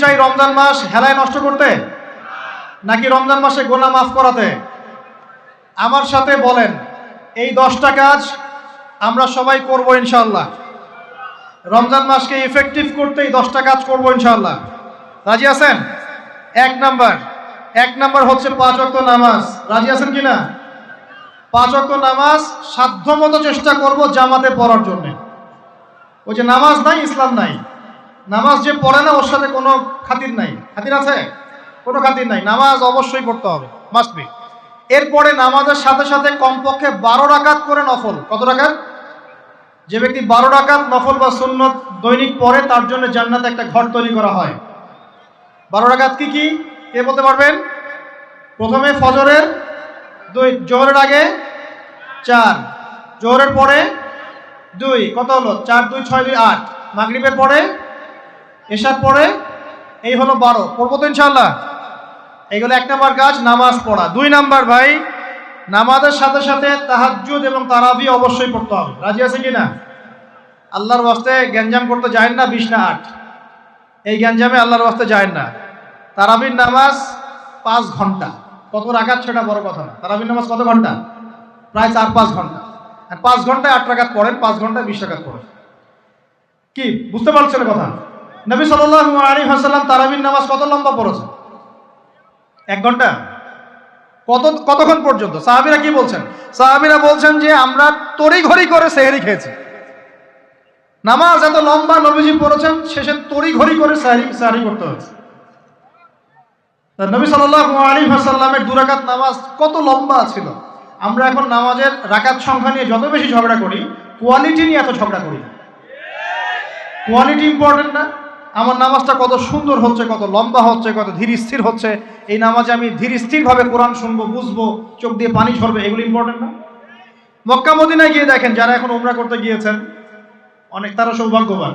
চাই রমজান মাস হেলায় নষ্ট করতে নাকি রমজান মাসে গুনাহ মাফ করাতে? আমার সাথে বলেন, এই 10টা কাজ আমরা সবাই করব ইনশাআল্লাহ। রমজান মাসকে ইফেক্টিভ করতে এই 10টা কাজ করব ইনশাআল্লাহ। রাজি আছেন? এক নাম্বার হচ্ছে 5 ওয়াক্ত নামাজ। রাজি আছেন কিনা? 5 ওয়াক্ত নামাজ সাধ্যমতো চেষ্টা করব জামাতে পড়ার জন্য। ওই যে নামাজ নাই ইসলাম নাই, নামাজ যে পড়ে না ওর সাথে কোনো খাতির নাই। খাতির আছে? কোনো খাতির নাই। নামাজ অবশ্যই পড়তে হবে, মাস্ট বি। এরপরে নামাজের সাথে সাথে কমপক্ষে 12 রাকাত করে নফল। কত রাকাত? যে ব্যক্তি 12 রাকাত নফল বা সুন্নত দৈনিক পড়ে তার জন্য জান্নাতে একটা ঘর তৈরি করা হয়। 12 রাকাত কি কি কে বলতে পারবেন? প্রথমে ফজরের 2, জোহরের আগে 4, জোহরের পরে 2, কত হলো? 4 2 6 2 8, মাগরিবের পরে, এশার পরে, এই হলো 12। পড়বো তো ইনশাআল্লাহ? এইগুলো 1 নাম্বার কাজ, নামাজ পড়া। 2 নাম্বার ভাই, নামাজের সাথে সাথে তাহাজ্জুদ এবং তারাবি অবশ্যই পড়তে হবে। রাজি আছে কিনা? আল্লাহর ওয়াস্তে গ্যাঞ্জাম করতে যায় না 20 না 8, এই গ্যাঞ্জামে আল্লাহর ওয়াস্তে যায় না। তারাবির নামাজ 5 ঘন্টা। কত রাকাত সেটা বড় কথা না। তারাবির নামাজ কত ঘন্টা? প্রায় 4-5 ঘন্টা। আর 5 ঘন্টায় 8 রাকাত পড়েন, 5 ঘন্টায় 20 রাকাত পড়েন। কি বুঝতে পারছেন কথা? নবী সাল্লাল্লাহু আলাইহি ওয়াসাল্লাম তারাবির নামাজ কত লম্বা পড়েছেন? 1 ঘন্টা? কতক্ষণ পর্যন্ত? সাহাবীরা কি বলছেন? সাহাবীরা বলছেন যে আমরা তড়িঘড়ি করে সেহরি খেয়েছি। নামাজ এত লম্বা নবীজি পড়েছেন, শেষে তড়িঘড়ি করে সেহরি করতে হয়েছে। নবী সাল্লাল্লাহু আলাইহি ওয়াসাল্লামের 2 রাকাত নামাজ কত লম্বা ছিল। আমরা এখন নামাজের রাকাত সংখ্যা নিয়ে যত বেশি ঝগড়া করি, কোয়ালিটি নিয়ে এত ঝগড়া করি না। কোয়ালিটি ইম্পর্টেন্ট না? আমার নামাজটা কত সুন্দর হচ্ছে, কত লম্বা হচ্ছে, কত ধীর স্থির হচ্ছে, এই নামাজে আমি ধীর স্থিরভাবে কোরআন শুনবো, বুঝবো, চোখ দিয়ে পানি ঝরবে, এগুলো ইম্পর্টেন্ট না? মক্কা মদিনায় গিয়ে দেখেন, যারা এখন উমরা করতে গিয়েছেন অনেক, তারা সৌভাগ্যবান।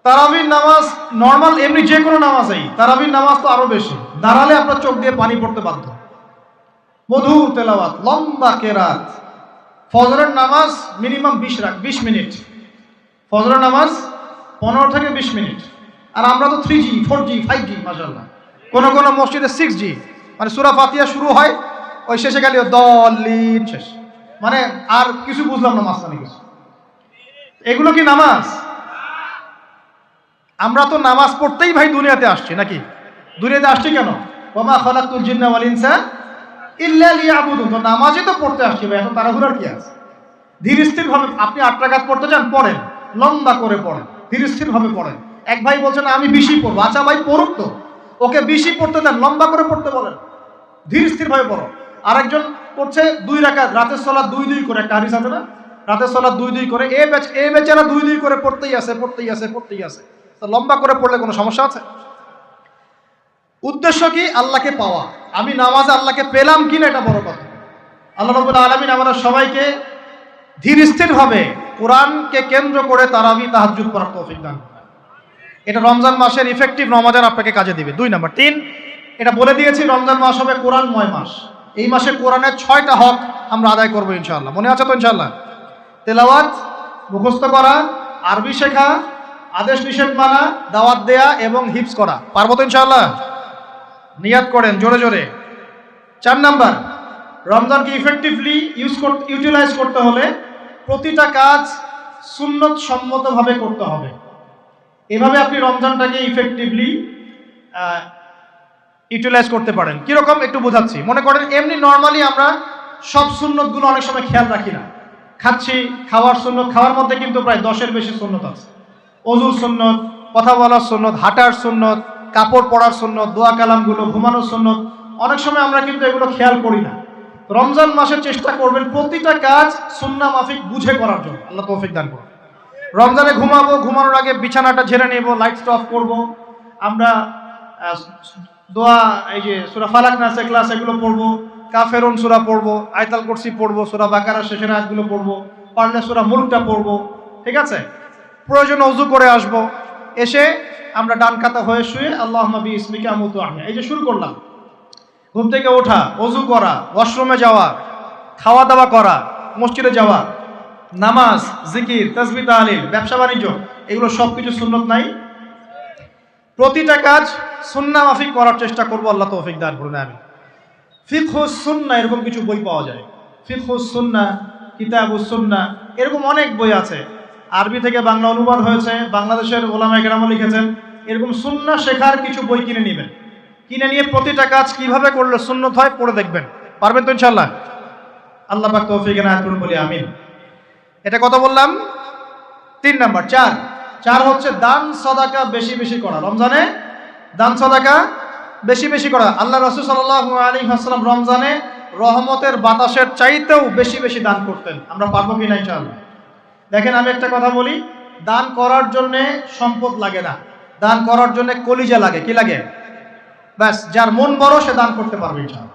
তারাবির নামাজ নর্মাল এমনি যে কোনো নামাজেই, তারাবির নামাজ তো আরো বেশি। দাঁড়ালে আপনার চোখ দিয়ে পানি পড়তে বাধ্য। মধুর তেলাওয়াত, লম্বা কেরাত। ফজরের নামাজ মিনিমাম 20 মিনিট। ফজরের নামাজ 15 থেকে 20 মিনিট। আর আমরা তো 3G 4G 5G মাশাআল্লাহ। কোন মসজিদে 6G, মানে সূরা ফাতিহা শুরু হয়, ওই শেষে গেলে দলিন শেষ, মানে আর কিছু বুঝলাম না মাঝখানে কিছু। এগুলো কি নামাজ? আমরা তো নামাজ পড়তেই ভাই দুনিয়াতে আসছি নাকি? দুনিয়াতে আসছি কেন? ওমা খালাকতুল জিন্না ওয়াল ইনসা ইল্লা লিয়াবুদুন। তো নামাজই তো পড়তে আসছি ভাই, এত তাড়াহুড়ার কি আছে? ধীর স্থির ভাবে আপনি 8 রাকাত পড়তে চান, পড়েন, লম্বা করে পড়েন, ধীর স্থির ভাবে পড়েন। এক ভাই বলছেন আমি 20 পড়বো। আচ্ছা ভাই পড়ুক তো, ওকে 20 পড়তে দেন, লম্বা করে পড়তে বলেন, ধীর স্থির ভাবে পড়ো। আরেকজন পড়ছে 2 রাকাত, রাতের সালাত 2-2 করে, একটা হাদিস আছে না? রাতের সালাত 2-2 করে। এই বেচারা 2-2 করে পড়তেই আছে। তো লম্বা করে পড়লে কোনো সমস্যা আছে? উদ্দেশ্য কি? আল্লাহকে পাওয়া। আমি নামাজে আল্লাহকে পেলাম কিনা এটা বড় কথা। আল্লাহ রাব্বুল আলামিন আমাদের সবাইকে ধীর স্থির ভাবে কোরআনকে কেন্দ্র করে তারাবি তাহাজ্জুদ পড়ার তৌফিক দান করেন। এটা রমজান মাসের ইফেক্টিভ রমাদান আপনাকে কাজে দিবে। 2 নাম্বার। 3, এটা বলে দিয়েছি রমজান মাস হবে কোরআনময় মাস। এই মাসে কোরআনের 6টা হক আমরা আদায় করবো ইনশাআল্লাহ। মনে আছে তো ইনশাআল্লাহ? তেলাওয়াত, মুখস্থ করা, আরবি শেখা, আদেশ নিষেধ মানা, দাওয়াত দেয়া এবং হিফজ করা। পারবো তো ইনশাআল্লাহ? নিয়াত করেন জোরে জোরে। 4 নাম্বার, রমজানকে ইফেক্টিভলি ইউটিলাইজ করতে হলে প্রতিটা কাজ সুন্নত সম্মতভাবে করতে হবে। এভাবে আপনি রমজানটাকে ইফেক্টিভলি ইউটিলাইজ করতে পারেন। কিরকম একটু বোঝাচ্ছি। মনে করেন এমনি নর্মালি আমরা সব সুন্নতগুলো অনেক সময় খেয়াল রাখি না। খাচ্ছি, খাওয়ার সুন্নত, খাওয়ার মধ্যে কিন্তু প্রায় 10-এর বেশি সুন্নত আছে। ওযুর সুন্নত, কথা বলার সুন্নত, হাঁটার সুন্নত, কাপড় পরার সুন্নত, দোয়া কালামগুলো, ঘুমানোর সুন্নত, অনেক সময় আমরা কিন্তু এগুলো খেয়াল করি না। রমজান মাসে চেষ্টা করবেন প্রতিটা কাজ সুন্নাহ মাফিক বুঝে করার জন্য। আল্লাহ তৌফিক দান করুন। রমজানে ঘুমাবো, ঘুমানোর আগে বিছানাটা ঝেড়ে নেব, লাইট অফ করব, আমরা দোয়া, এই যে সূরা ফালাক নাস ইখলাস এগুলো পড়বো, কাফেরুন সূরা পড়বো, আয়াতুল কুরসি পড়বো, সূরা বাকারা শেষের আয়াতগুলো পড়বো, পারলে সূরা মুলকটা পড়বো, ঠিক আছে? প্রয়োজনে ওযু করে আসব, এসে আমরা ডান কাতা হয়ে শুয়ে আল্লাহুম্মা বিইসমিকা আমুতু আহয়া, এই যে শুরু করলাম। ঘুম থেকে ওঠা, ওযু করা, ওয়াশরুমে যাওয়া, খাওয়া দাওয়া করা, মসজিদে যাওয়া, নামাজ, জিকির, তাসবিহ, তাহলিল, ব্যবসা বাণিজ্য, এগুলো সবকিছু সুন্নত নাই? প্রতিটা কাজ সুন্নাহ মাফিক করার চেষ্টা করব, আল্লাহ তৌফিক দান করুন আমিন। ফিকহুস সুন্নাহ এরকম কিছু বই পাওয়া যায়, ফিকহুস সুন্নাহ, কিতাবুস সুন্নাহ, এরকম অনেক বই আছে। আরবি থেকে বাংলা অনুবাদ হয়েছে, বাংলাদেশের ওলামায়ে কেরামও লিখেছেন। এরকম সুন্নাহ শেখার কিছু বই কিনে নেবেন, কিনে নিয়ে প্রতিটা কাজ কিভাবে করলে সুন্নত হয় পড়ে দেখবেন। পারবেন তো ইনশাআল্লাহ? আল্লাহ পাক তৌফিক এনায়েত করুন বলি আমিন। এটা কত বললাম? 3 নাম্বার। 4 হচ্ছে দান সাদাকা বেশি বেশি করা। রমজানে দান সাদাকা বেশি বেশি করা। আল্লাহ রাসূল সাল্লাল্লাহু আলাইহি ওয়াসাল্লাম রমজানে রহমতের বাতাসের চাইতেও বেশি বেশি দান করতেন। আমরা পারবো কিনা ইনশাআল্লাহ? দেখেন, আমি একটা কথা বলি, দান করার জন্যে সম্পদ লাগে না, দান করার জন্য কলিজা লাগে। কি লাগে? ব্যাস, যার মন বড় সে দান করতে পারবে ইনশাআল্লাহ।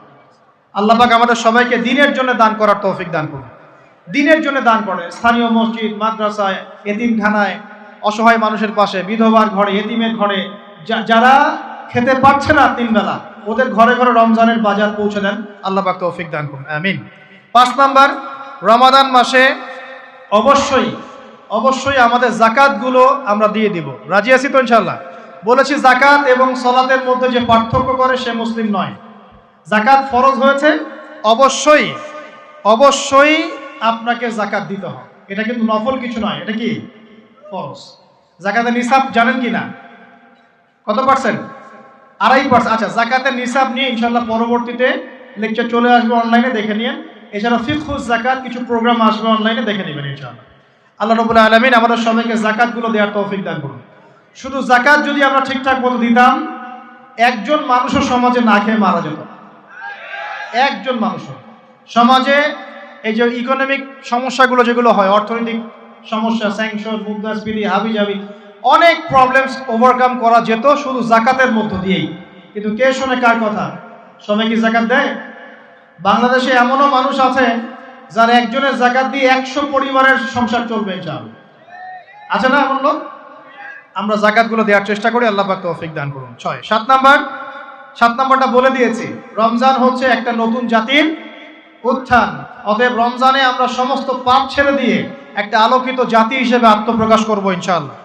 আল্লাহ পাক আমাদের সবাইকে দ্বীনের জন্য দান করার তৌফিক দান করুন। দ্বীনের জন্য দান করে, স্থানীয় মসজিদ, মাদ্রাসায়, এতিমখানায়, অসহায় মানুষের পাশে, বিধবার ঘরে, এতিমের ঘরে, যারা খেতে পারছে না 3 বেলা, ওদের ঘরে ঘরে রমজানের বাজার পৌঁছে দেন। আল্লাহ পাক তৌফিক দান করুন আমিন। 5 নাম্বার, রমাদান মাসে অবশ্যই অবশ্যই আমাদের জাকাতগুলো আমরা দিয়ে দিব। রাজি আছি তো ইনশাআল্লাহ? বলেছি জাকাত এবং সালাতের মধ্যে যে পার্থক্য করে সে মুসলিম নয়। জাকাত ফরজ হয়েছে, অবশ্যই অবশ্যই আপনাকে জাকাত দিতে হবে। এটা কিন্তু নফল কিছু নয়, এটা কি ফরজ। জাকাতের নিসাব জানেন কি না? কত পার্সেন্ট? 2.5%। আচ্ছা, জাকাতের নিসাব নিয়ে ইনশাআল্লাহ পরবর্তীতে লেকচার চলে আসবে, অনলাইনে দেখে নিন। এছাড়া ফিকহুস জাকাত কিছু প্রোগ্রাম আসবে, অনলাইনে দেখে নেবেন ইনশাআল্লাহ। আল্লাহ রাব্বুল আলামিন আমাদের সবাইকে জাকাতগুলো দেওয়ার তৌফিক দান করুন। শুধু জাকাত যদি আমরা ঠিকঠাক মতো দিতাম, একজন মানুষও সমাজে না খেয়ে মারা যেত। একজন মানুষও সমাজে, এই যে ইকোনমিক সমস্যাগুলো যেগুলো হয়, অর্থনৈতিক সমস্যা, স্যাংশন, মুদ্রাস্ফীতি, হাবিজাবি, অনেক প্রবলেমস ওভারকাম করা যেত শুধু জাকাতের মধ্য দিয়েই। কিন্তু কে শোনে কার কথা? সবাই কি জাকাত দেয়? বাংলাদেশে এমনও মানুষ আছে যার একজনের জাকাত দিয়ে 100 পরিবারের সংসার চলবে ইনশাআল্লাহ। আছে না এমন লোক? আমরা জাকাতগুলো দেওয়ার চেষ্টা করি, আল্লাহ পাক তৌফিক দান করুন। 7 নাম্বারটা বলে দিয়েছি, রমজান হচ্ছে একটা নতুন জাতির উত্থান। অতএব রমজানে আমরা সমস্ত পাপ ছেড়ে দিয়ে একটা আলোকিত জাতি হিসেবে আত্মপ্রকাশ করবো ইনশাআল্লাহ।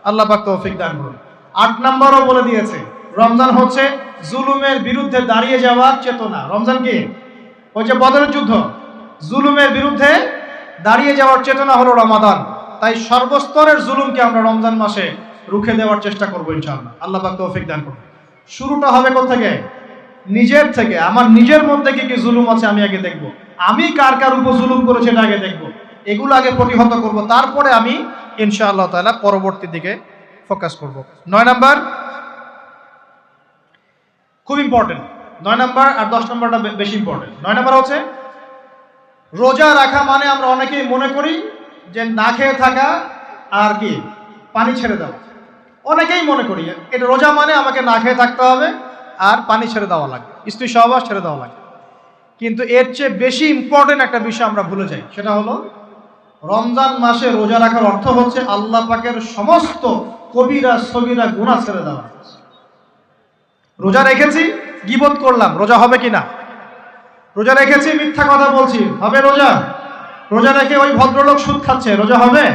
আল্লাহ পাক তৌফিক দান করুন। 8 নাম্বারও বলে দিয়েছে, রমজান হচ্ছে জুলুমের বিরুদ্ধে দাঁড়িয়ে যাওয়ার চেতনা। রমজান কি? ওই যে বদরের যুদ্ধ, জুলুমের বিরুদ্ধে দাঁড়িয়ে যাওয়ার চেতনা হলো রমাদান। তাই সর্বস্তরের জুলুমকে আমরা রমজান মাসে রুখে দেওয়ার চেষ্টা করবো ইনশাআল্লাহ। আল্লাহ পাক তৌফিক দান করুন। শুরুটা হবে কোথা থেকে? নিজের থেকে। আমার নিজের মধ্যে কি কি জুলুম আছে আমি আগে দেখব, আমি কার কার উপর জুলুম করেছি এটা আগে দেখব, এগুলো আগে প্রতিহত করব, তারপরে আমি ইনশাআল্লাহ তাআলা পরবর্তী দিকে ফোকাস করব। 9 নাম্বার খুব ইম্পর্টেন্ট। 9 নাম্বার আর 10 নাম্বারটা বেশি ইম্পর্টেন্ট। 9 নাম্বার হচ্ছে রোজা রাখা মানে আমরা অনেকেই মনে করি যে না খেয়ে থাকা আর কি পানি ছেড়ে দেওয়া। অনেকেই মনে করি এটা রোজা মানে আমাকে না খেয়ে থাকতে হবে আর পানি ছেড়ে দেওয়া লাগবে, স্ত্রী সহবাস ছেড়ে দেওয়া লাগবে। কিন্তু এর চেয়ে বেশি ইম্পর্টেন্ট একটা বিষয় আমরা ভুলে যাই, সেটা হলো রমজান মাসে রোজা রাখার অর্থ হচ্ছে আল্লাহ পাকের সমস্ত কবিরা সগীরা গুনাহ ছেড়ে দেওয়া। রোজা রেখেছি, গীবত করলাম, রোজা হবে কিনা? রোজা রেখেছি, মিথ্যা কথা বলছি, হবে রোজা? রোজা রেখে ওই ভদ্রলোক সুদ খাচ্ছে, রোজা হবে?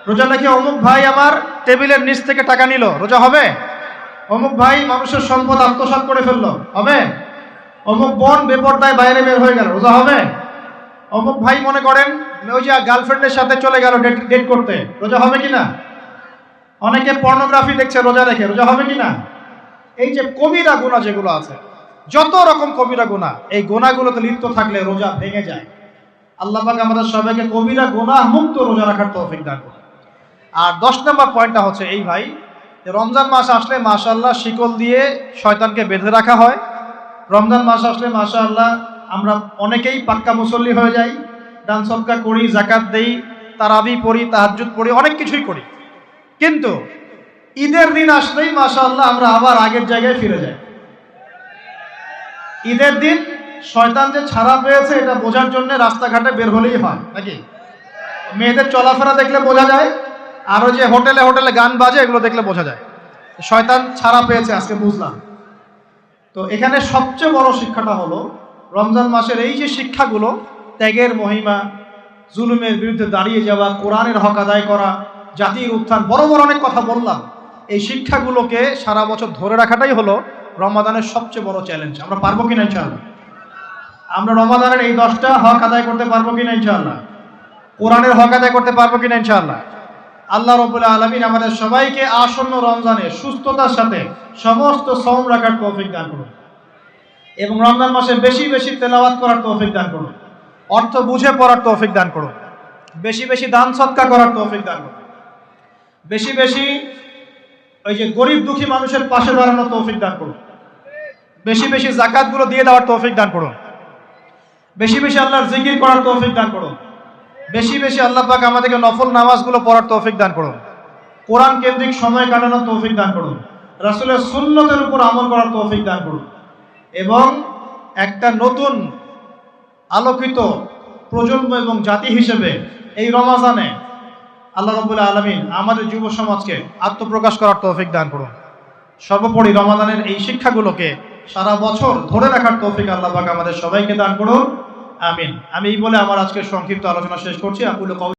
রোজা রেখে অমুক ভাই আমার টেবিলের নিচ থেকে টাকা নিল, রোজা হবে? অমুক ভাই মানুষের সম্পদ আত্মসাৎ করে ফেললো, হবে? অমুক বোন বেপরদায় বাইরে বের হয়ে গেল, রোজা হবে? অমুক ভাই মনে করেন ওই যে গার্লফ্রেন্ডের সাথে চলে গেল ডেট করতে, রোজা হবে কিনা? অনেকে পর্নোগ্রাফি দেখছে রোজা রেখে, রোজা হবে কিনা? এই যে কবিরা গুনাহ যেগুলো আছে, যত রকম কবিরা গুনাহ, এই গুনাহগুলোতে লিপ্ত থাকলে রোজা ভেঙে যায়। আল্লাহ পাক আমাদের সবাইকে কবিরা গুনাহ মুক্ত রোজা রাখার তৌফিক দান করুন। আর 10 নম্বর পয়েন্টটা হচ্ছে এই ভাই, রমজান মাস আসলে মাশাআল্লাহ শিকল দিয়ে শয়তানকে বেঁধে রাখা হয়। রমজান মাস আসলে মাশাআল্লাহ আমরা অনেকেই পাক্কা মুসল্লি হয়ে যাই, দান সদকা করি, যাকাত দেই, তারাবি পড়ি, তাহাজ্জুদ পড়ি, অনেক কিছুই করি। কিন্তু ঈদের দিন আসলেই মাশাআল্লাহ আমরা আবার আগের জায়গায় ফিরে যাই। ঈদের দিন শয়তান যে ছাড়া পেয়েছে এটা বোঝার জন্য রাস্তাঘাটে বের হলেই হয় নাকি? মেয়েদের চলাফেরা দেখলে বোঝা যায়, আর ওই যে হোটেলে হোটেলে গান বাজে এগুলো দেখলে বোঝা যায় শয়তান ছাড়া পেয়েছে, আজকে বুঝলাম। তো এখানে সবচেয়ে বড় শিক্ষাটা হলো রমজান মাসের এই যে শিক্ষাগুলো, ত্যাগের মহিমা, জুলুমের বিরুদ্ধে দাঁড়িয়ে যাওয়া, কোরআনের হক আদায় করা, জাতির উত্থান, বড় বড় অনেক কথা বললাম। এই শিক্ষাগুলোকে সারা বছর ধরে রাখাটাই হলো রমাদানের সবচেয়ে বড় চ্যালেঞ্জ। আমরা পারবো কিনা ইনশাআল্লাহ? আমরা রমাদানের এই 10টা হক আদায় করতে পারবো কিনা ইনশাআল্লাহ? কোরআনের হক আদায় করতে পারবো কিনা ইনশাআল্লাহ? আল্লাহ রাব্বুল আলামিন আমাদের সবাইকে আসন্ন রমজানে সুস্থতার সাথে সমস্ত সওম রাখার তৌফিক দান করুন এবং রমজান মাসে বেশি বেশি তেলাওয়াত করার তৌফিক দান করুন, অর্থ বুঝে পড়ার তৌফিক দান করুন, বেশি বেশি দান সদকা করার তৌফিক দান করুন, বেশি বেশি ওই যে গরিব দুঃখী মানুষের পাশে দাঁড়ানোর তৌফিক দান করুন, বেশি বেশি যাকাতগুলো দিয়ে দেওয়ার তৌফিক দান করুন, বেশি বেশি আল্লাহর জিকির করার তৌফিক দান করুন, বেশি বেশি আল্লাহ পাক আমাদেরকে নফল নামাজগুলো পড়ার তৌফিক দান করুন, কোরআন কেন্দ্রিক সময় কাটানোর তৌফিক দান করুন, রাসূলের সুন্নতের উপর আমল করার তৌফিক দান করুন এবং একটা নতুন আলোকিত প্রজন্ম এবং জাতি হিসেবে এই রমাজানে আল্লাহ রাব্বুল আলামিন আমাদের যুব সমাজকে আত্মপ্রকাশ করার তৌফিক দান করুন। সর্বোপরি রমাদানের এই শিক্ষাগুলোকে সারা বছর ধরে রাখার তৌফিক আল্লাহ পাক আমাদের সবাইকে দান করুন, আমিন। আমি এই বলে আমার আজকের সংক্ষিপ্ত আলোচনা শেষ করছি।